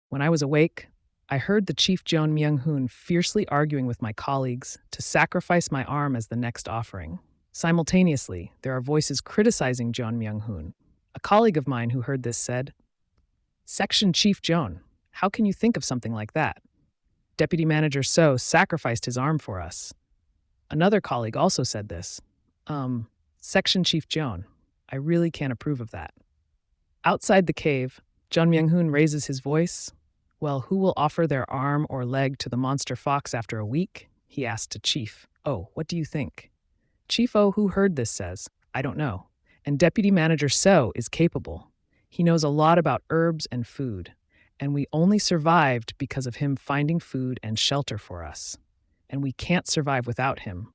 When I was awake, I heard the Chief Jeon Myung-hoon fiercely arguing with my colleagues to sacrifice my arm as the next offering. Simultaneously, there are voices criticizing Jeon Myung-hoon. A colleague of mine who heard this said, "Section Chief Jeon, how can you think of something like that? Deputy Manager Seo sacrificed his arm for us." Another colleague also said this. Section Chief Jeon, I really can't approve of that. Outside the cave, Jeon Myung-hoon raises his voice. "Well, who will offer their arm or leg to the monster fox after a week?" he asked to Chief Oh, what do you think? Chief Oh, who heard this, says, "I don't know." And Deputy Manager Seo is capable. He knows a lot about herbs and food, and we only survived because of him finding food and shelter for us. And we can't survive without him.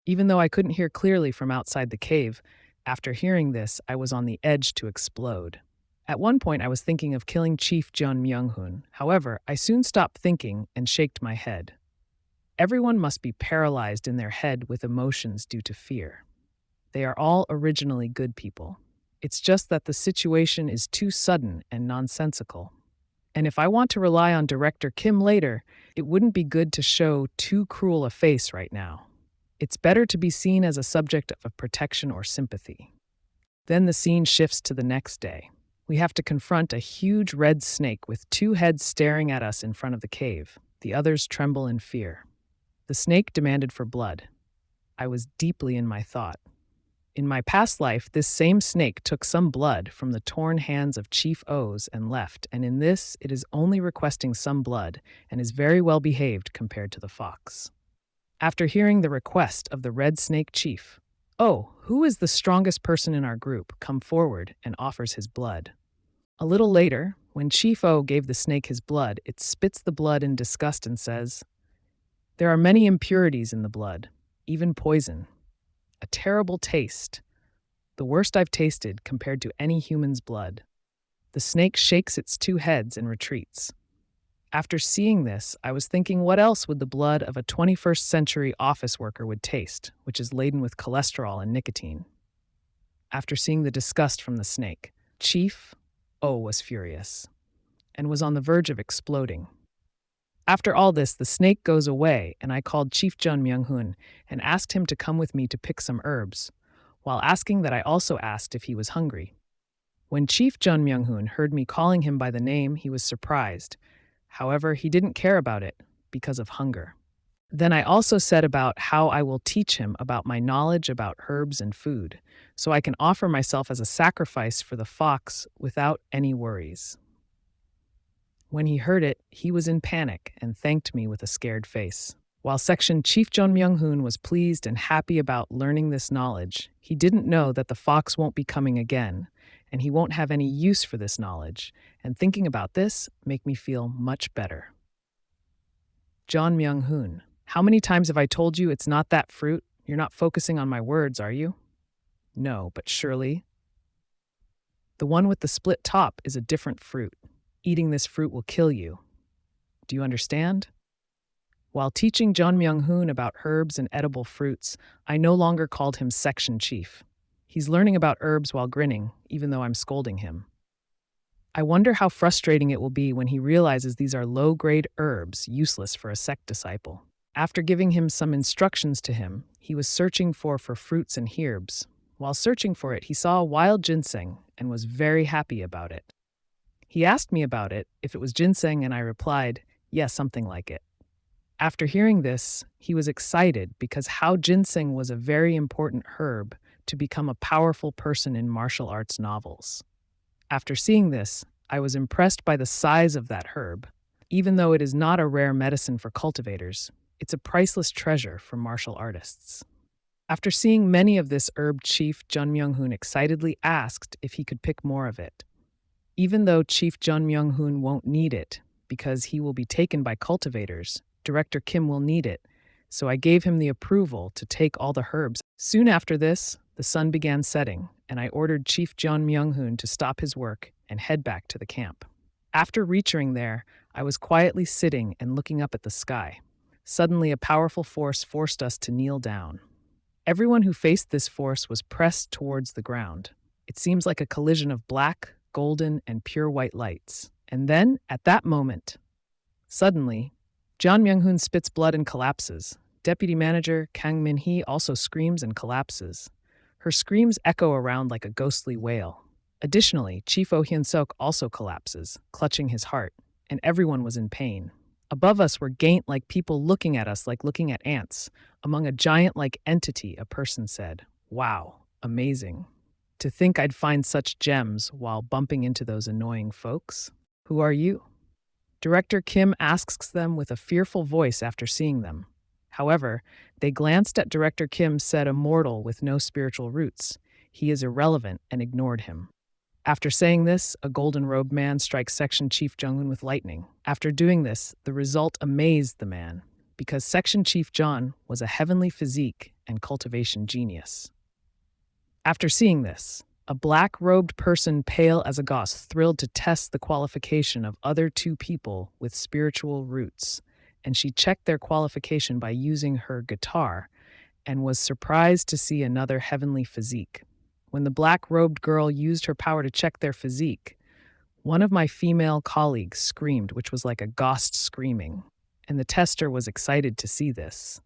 Even though I couldn't hear clearly from outside the cave, after hearing this, I was on the edge to explode. At one point, I was thinking of killing Chief Jeon Myung-hoon. However, I soon stopped thinking and shaked my head. Everyone must be paralyzed in their head with emotions due to fear. They are all originally good people. It's just that the situation is too sudden and nonsensical. And if I want to rely on Director Kim later, it wouldn't be good to show too cruel a face right now. It's better to be seen as a subject of protection or sympathy. Then the scene shifts to the next day. We have to confront a huge red snake with two heads staring at us in front of the cave. The others tremble in fear. The snake demanded for blood. I was deeply in my thought. In my past life, this same snake took some blood from the torn hands of Chief O's and left, and in this, it is only requesting some blood and is very well behaved compared to the fox. After hearing the request of the red snake chief, "Oh, who is the strongest person in our group?" come forward and offers his blood. A little later, when Chief O gave the snake his blood, it spits the blood in disgust and says, "There are many impurities in the blood, even poison. A terrible taste, the worst I've tasted compared to any human's blood." The snake shakes its two heads and retreats. After seeing this, I was thinking what else would the blood of a 21st century office worker would taste, which is laden with cholesterol and nicotine. After seeing the disgust from the snake, Chief O was furious and was on the verge of exploding. After all this, the snake goes away, and I called Chief Jeon Myung-hoon and asked him to come with me to pick some herbs, while asking that I also asked if he was hungry. When Chief Jeon Myung-hoon heard me calling him by the name, he was surprised. However, he didn't care about it because of hunger. Then I also said about how I will teach him about my knowledge about herbs and food, so I can offer myself as a sacrifice for the fox without any worries. When he heard it, he was in panic and thanked me with a scared face. While Section Chief Jeon Myung-hoon was pleased and happy about learning this knowledge, he didn't know that the fox won't be coming again, and he won't have any use for this knowledge, and thinking about this make me feel much better. Jeon Myung-hoon, how many times have I told you it's not that fruit? You're not focusing on my words, are you? No, but surely. The one with the split top is a different fruit. Eating this fruit will kill you. Do you understand? While teaching Jeon Myung-hoon about herbs and edible fruits, I no longer called him Section Chief. He's learning about herbs while grinning, even though I'm scolding him. I wonder how frustrating it will be when he realizes these are low-grade herbs useless for a sect disciple. After giving him some instructions to him, he was searching for fruits and herbs. While searching for it, he saw a wild ginseng and was very happy about it. He asked me about it, if it was ginseng, and I replied, yes, something like it. After hearing this, he was excited because how ginseng was a very important herb to become a powerful person in martial arts novels. After seeing this, I was impressed by the size of that herb. Even though it is not a rare medicine for cultivators, it's a priceless treasure for martial artists. After seeing many of this herb, Chief Jeon Myung-hoon excitedly asked if he could pick more of it. Even though Chief Jeon Myung-hoon won't need it, because he will be taken by cultivators, Director Kim will need it, so I gave him the approval to take all the herbs. Soon after this, the sun began setting, and I ordered Chief Jeon Myung-hoon to stop his work and head back to the camp. After reaching there, I was quietly sitting and looking up at the sky. Suddenly, a powerful force forced us to kneel down. Everyone who faced this force was pressed towards the ground. It seems like a collision of black, golden, and pure white lights, And then, at that moment, suddenly, Jeon Myung-hoon spits blood and collapses. Deputy manager Kang Min-hee also screams and collapses. Her screams echo around like a ghostly wail. Additionally, Chief Oh Hyun-seok also collapses, clutching his heart, and everyone was in pain. Above us were Gaint-like people looking at us like looking at ants. Among a giant-like entity, a person said, "Wow, amazing. To think I'd find such gems while bumping into those annoying folks. Who are you?" Director Kim asks them with a fearful voice after seeing them. However, they glanced at Director Kim, said a mortal with no spiritual roots. He is irrelevant, and ignored him. After saying this, a golden-robed man strikes Section Chief Jung-hoon with lightning. After doing this, the result amazed the man, because Section Chief John was a heavenly physique and cultivation genius. After seeing this, a black-robed person pale as a ghost thrilled to test the qualification of other two people with spiritual roots, and she checked their qualification by using her guitar and was surprised to see another heavenly physique. When the black-robed girl used her power to check their physique, one of my female colleagues screamed, which was like a ghost screaming, and the tester was excited to see this.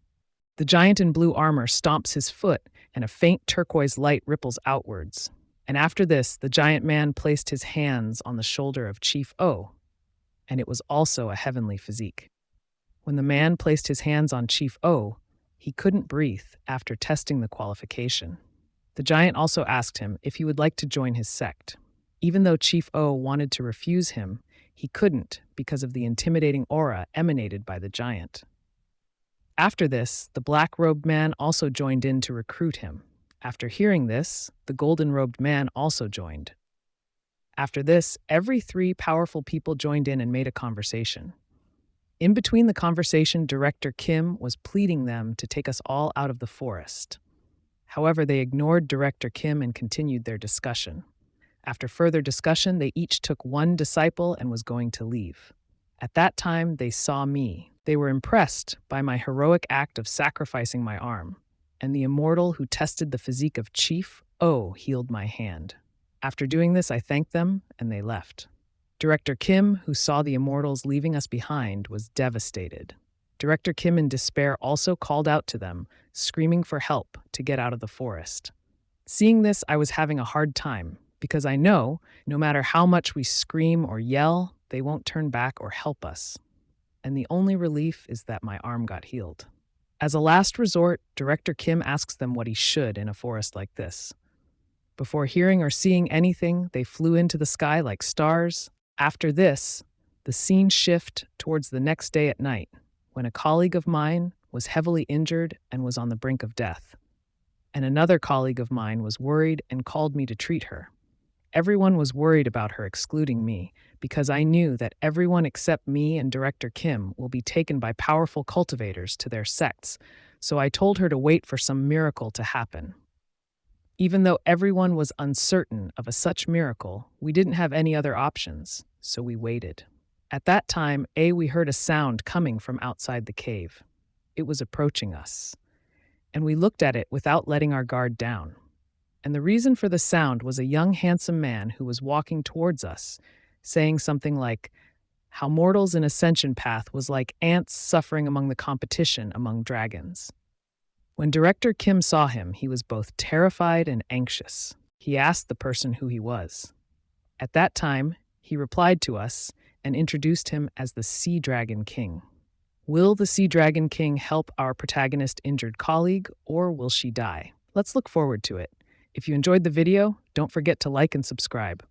The giant in blue armor stomps his foot, and a faint turquoise light ripples outwards. And after this, the giant man placed his hands on the shoulder of Chief O, and it was also a heavenly physique. When the man placed his hands on Chief O, he couldn't breathe after testing the qualification. The giant also asked him if he would like to join his sect. Even though Chief O wanted to refuse him, he couldn't because of the intimidating aura emanated by the giant. After this, the black-robed man also joined in to recruit him. After hearing this, the golden-robed man also joined. After this, every three powerful people joined in and made a conversation. In between the conversation, Director Kim was pleading them to take us all out of the forest. However, they ignored Director Kim and continued their discussion. After further discussion, they each took one disciple and was going to leave. At that time, they saw me. They were impressed by my heroic act of sacrificing my arm, and the immortal who tested the physique of Chief O healed my hand. After doing this, I thanked them, and they left. Director Kim, who saw the immortals leaving us behind, was devastated. Director Kim, in despair, also called out to them, screaming for help to get out of the forest. Seeing this, I was having a hard time, because I know, no matter how much we scream or yell, they won't turn back or help us. And the only relief is that my arm got healed. As a last resort, Director Kim asks them what he should in a forest like this. Before hearing or seeing anything, they flew into the sky like stars. After this, the scene shifted towards the next day at night, when a colleague of mine was heavily injured and was on the brink of death. And another colleague of mine was worried and called me to treat her. Everyone was worried about her excluding me, because I knew that everyone except me and Director Kim will be taken by powerful cultivators to their sects, so I told her to wait for some miracle to happen. Even though everyone was uncertain of such miracle, we didn't have any other options, so we waited. At that time, we heard a sound coming from outside the cave. It was approaching us, and we looked at it without letting our guard down. And the reason for the sound was a young, handsome man who was walking towards us, saying something like, how mortals in Ascension Path was like ants suffering among the competition among dragons. When Director Kim saw him, he was both terrified and anxious. He asked the person who he was. At that time, he replied to us and introduced him as the Sea Dragon King. Will the Sea Dragon King help our protagonist injured colleague, or will she die? Let's look forward to it. If you enjoyed the video, don't forget to like and subscribe.